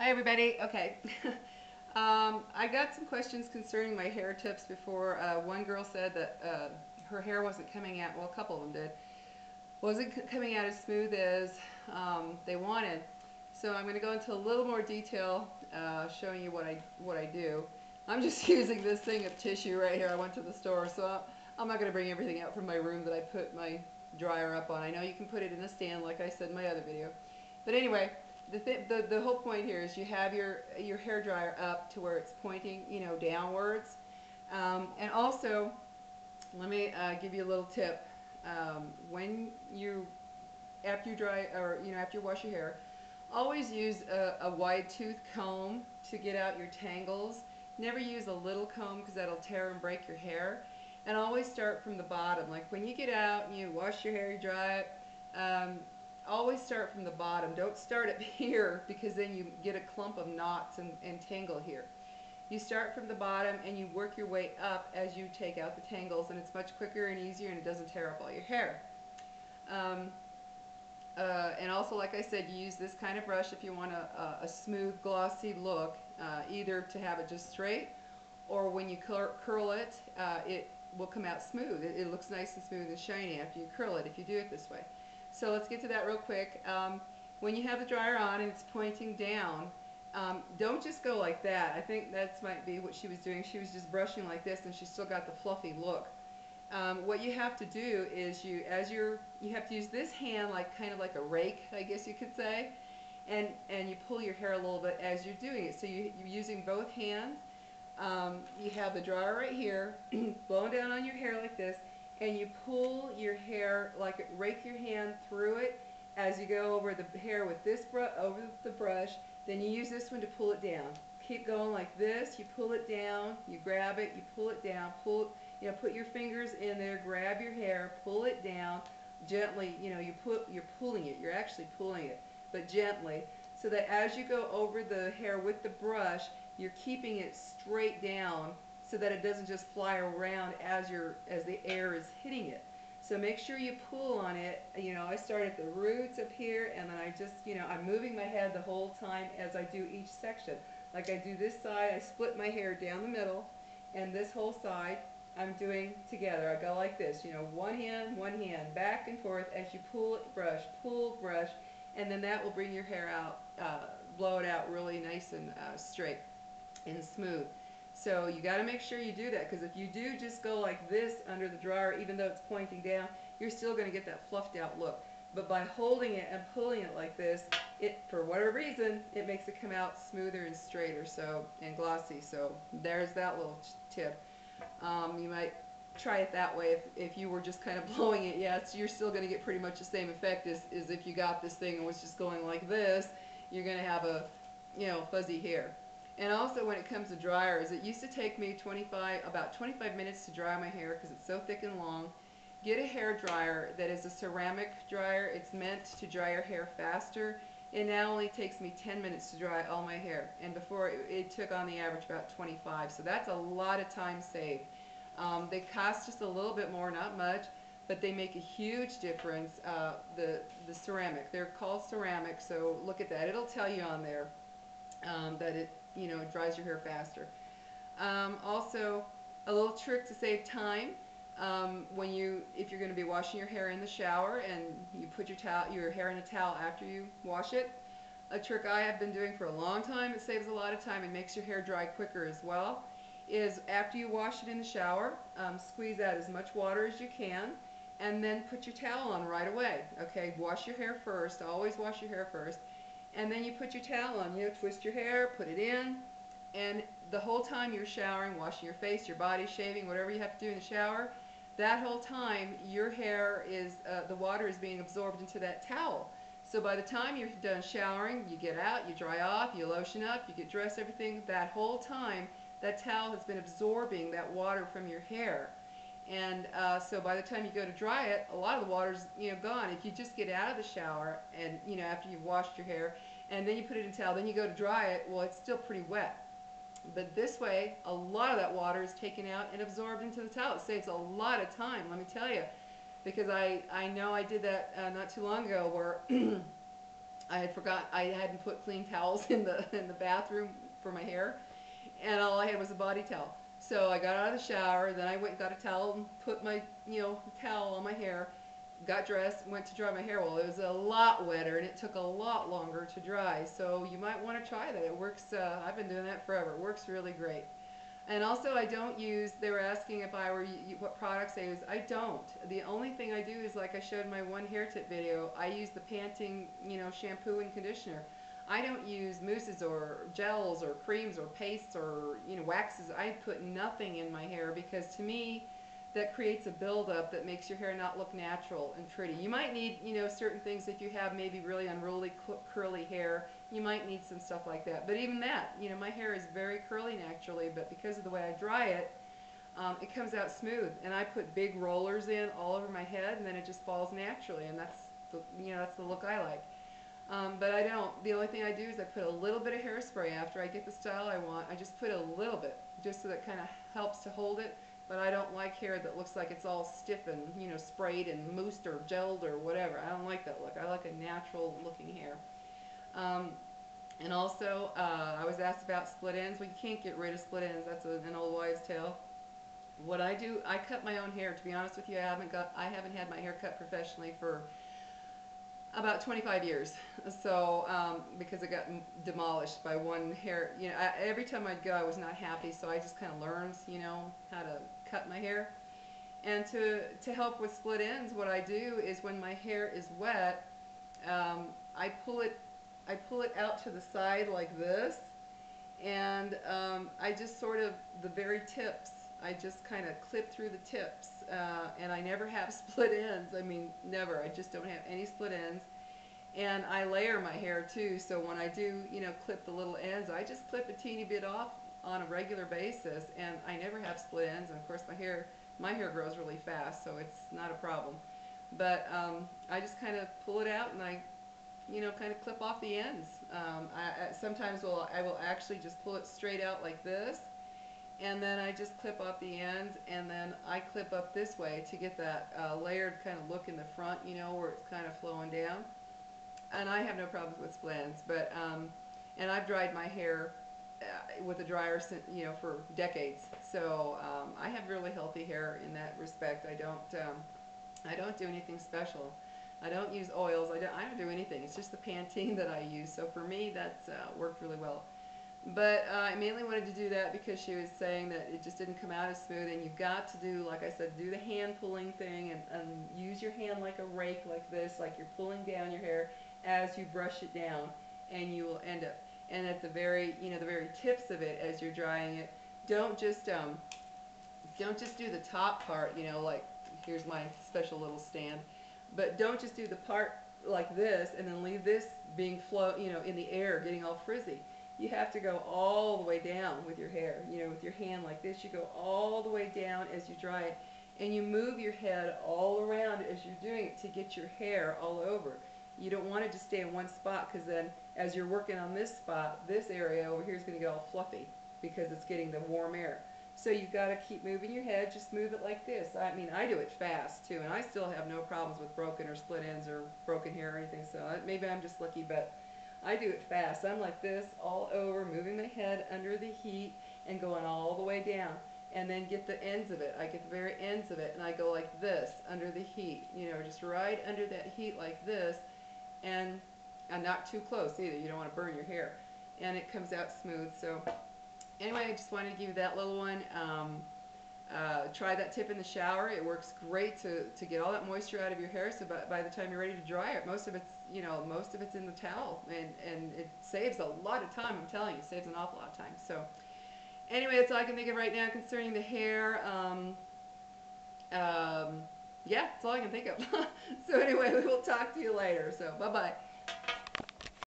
Hi everybody. Okay. I got some questions concerning my hair tips before. One girl said that her hair wasn't coming out, well, a couple of them did, wasn't coming out as smooth as they wanted. So I'm going to go into a little more detail showing you what I do. I'm just using this thing of tissue right here. I went to the store, so I'm not going to bring everything out from my room that I put my dryer up on. I know you can put it in a stand like I said in my other video. But anyway, the whole point here is you have your hair dryer up to where it's pointing, downwards. And also, let me give you a little tip. When you after you dry or after you wash your hair, always use a wide tooth comb to get out your tangles. Never use a little comb because that'll tear and break your hair. And always start from the bottom. Like when you get out and you wash your hair, you dry it. Um, Always start from the bottom. Don't start up here because then you get a clump of knots and tangle here. You start from the bottom and you work your way up as you take out the tangles, and it's much quicker and easier, and it doesn't tear up all your hair. Um, and also, like I said, you use this kind of brush if you want a smooth, glossy look, either to have it just straight, or when you curl it, it will come out smooth. It looks nice and smooth and shiny after you curl it if you do it this way. So let's get to that real quick. When you have the dryer on and it's pointing down, don't just go like that. I think that might be what she was doing. She was just brushing like this, and she still got the fluffy look. What you have to do is you have to use this hand like kind of like a rake, I guess you could say, and you pull your hair a little bit as you're doing it. So you're using both hands. You have the dryer right here, blowing down on your hair like this, and you pull your hair like rake your hand through it as you go over the hair with this over the brush. Then you use this one to pull it down. Keep going like this. You pull it down. You grab it. You pull it down. Put your fingers in there. Grab your hair. Pull it down gently. You're pulling it. You're actually pulling it, but gently, so that as you go over the hair with the brush, you're keeping it straight down so that it doesn't just fly around as the air is hitting it. So make sure you pull on it. I start at the roots up here, and then I just, I'm moving my head the whole time as I do each section. Like I do this side, I split my hair down the middle, and this whole side I'm doing together. I go like this, one hand, back and forth as you pull, brush, and then that will bring your hair out, blow it out really nice and straight and smooth. So you got to make sure you do that, because if you do just go like this under the dryer, even though it's pointing down, you're still going to get that fluffed out look. But by holding it and pulling it like this, for whatever reason, it makes it come out smoother and straighter, and glossy. So there's that little tip. You might try it that way if you were just kind of blowing it. Yes, you're still going to get pretty much the same effect as if you got this thing and was just going like this. You're going to have a fuzzy hair. And also, when it comes to dryers, it used to take me about 25 minutes to dry my hair because it's so thick and long. Get a hair dryer that is a ceramic dryer. It's meant to dry your hair faster. It now only takes me 10 minutes to dry all my hair, and before it took on the average about 25. So that's a lot of time saved. They cost just a little bit more, not much, but they make a huge difference. The ceramic, they're called ceramic, so look at that. It'll tell you on there that it dries your hair faster. Also, a little trick to save time. If you're going to be washing your hair in the shower and you put your hair in a towel after you wash it, a trick I have been doing for a long time, it saves a lot of time and makes your hair dry quicker as well, is after you wash it in the shower, squeeze out as much water as you can, and then put your towel on right away. Okay, wash your hair first. Always wash your hair first. And then you put your towel on. Twist your hair, put it in, and the whole time you're showering, washing your face, your body, shaving, whatever you have to do in the shower, that whole time your hair the water is being absorbed into that towel. So by the time you're done showering, you get out, you dry off, you lotion up, you get dressed, everything, that whole time that towel has been absorbing that water from your hair. And so by the time you go to dry it, a lot of the water's gone. If you just get out of the shower and after you've washed your hair, and then you put it in a towel, then you go to dry it, well, it's still pretty wet. But this way, a lot of that water is taken out and absorbed into the towel. It saves a lot of time, let me tell you, because I know I did that not too long ago, where I had forgot I hadn't put clean towels in the bathroom for my hair, and all I had was a body towel. So I got out of the shower, then I went and got a towel and put my towel on my hair, got dressed, went to dry my hair. Well, it was a lot wetter and it took a lot longer to dry. So you might want to try that. It works. I've been doing that forever. It works really great. And also, I don't use. They were asking if I were what products I use. I don't. The only thing I do is like I showed in my one hair tip video. I use the Panting, shampoo and conditioner. I don't use mousses or gels or creams or pastes or waxes. I put nothing in my hair because to me, that creates a buildup that makes your hair not look natural and pretty. You might need certain things if you have maybe really unruly curly hair. You might need some stuff like that. But even that, my hair is very curly naturally, but because of the way I dry it, it comes out smooth. And I put big rollers in all over my head, and then it just falls naturally. And that's the look I like. But I don't. The only thing I do is I put a little bit of hairspray after I get the style I want. I just put a little bit, just so that kind of helps to hold it. But I don't like hair that looks like it's all stiff and sprayed and moussed or gelled or whatever. I don't like that look. I like a natural looking hair. Um, and also, I was asked about split ends. Well, you can't get rid of split ends. That's an old wives' tale. What I do, I cut my own hair. To be honest with you, I haven't had my hair cut professionally for about 25 years. So, because it got demolished by one hair, every time I'd go, I was not happy. So I just kind of learned, how to cut my hair. And to help with split ends, what I do is when my hair is wet, um, I pull it I pull it out to the side like this, and I just sort of the very tips. I just kind of clip through the tips, and I never have split ends. I mean, never. I just don't have any split ends. And I layer my hair too, so when I do, clip the little ends, I just clip a teeny bit off on a regular basis, and I never have split ends. And of course, my hair grows really fast, so it's not a problem. But I just kind of pull it out, and I, kind of clip off the ends. Sometimes I will actually just pull it straight out like this, and then I just clip off the ends, and then I clip up this way to get that layered kind of look in the front, where it's kind of flowing down. And I have no problems with split ends, but and I've dried my hair with a dryer, for decades. So I have really healthy hair in that respect. I don't do anything special. I don't use oils. I don't do anything. It's just the Pantene that I use. So for me, that's worked really well. But I mainly wanted to do that because she was saying that it just didn't come out as smooth, and you've got to do, like I said, do the hand pulling thing, and use your hand like a rake like this, like you're pulling down your hair as you brush it down, and you will end up, and at the very tips of it as you're drying it, don't just do the top part, like here's my special little stand, but don't just do the part like this and then leave this being in the air, getting all frizzy. You have to go all the way down with your hair, with your hand like this. You go all the way down as you dry it, and you move your head all around as you're doing it to get your hair all over. You don't want it to stay in one spot, because then as you're working on this spot, this area over here is going to get all fluffy because it's getting the warm air. So you've got to keep moving your head. Just move it like this. I mean, I do it fast too, and I still have no problems with broken or split ends or broken hair or anything. So maybe I'm just lucky, but I do it fast. I'm like this all over, moving my head under the heat and going all the way down. And then get the ends of it. I get the very ends of it, and I go like this under the heat. Just right under that heat like this, and not too close either. You don't want to burn your hair. And it comes out smooth. So anyway, I just wanted to give you that little one. Try that tip in the shower. It works great to get all that moisture out of your hair. So by the time you're ready to dry it, most of it's in the towel, and it saves a lot of time. I'm telling you, it saves an awful lot of time. So anyway, that's all I can think of right now concerning the hair. Yeah, that's all I can think of. So anyway, we will talk to you later. So bye bye.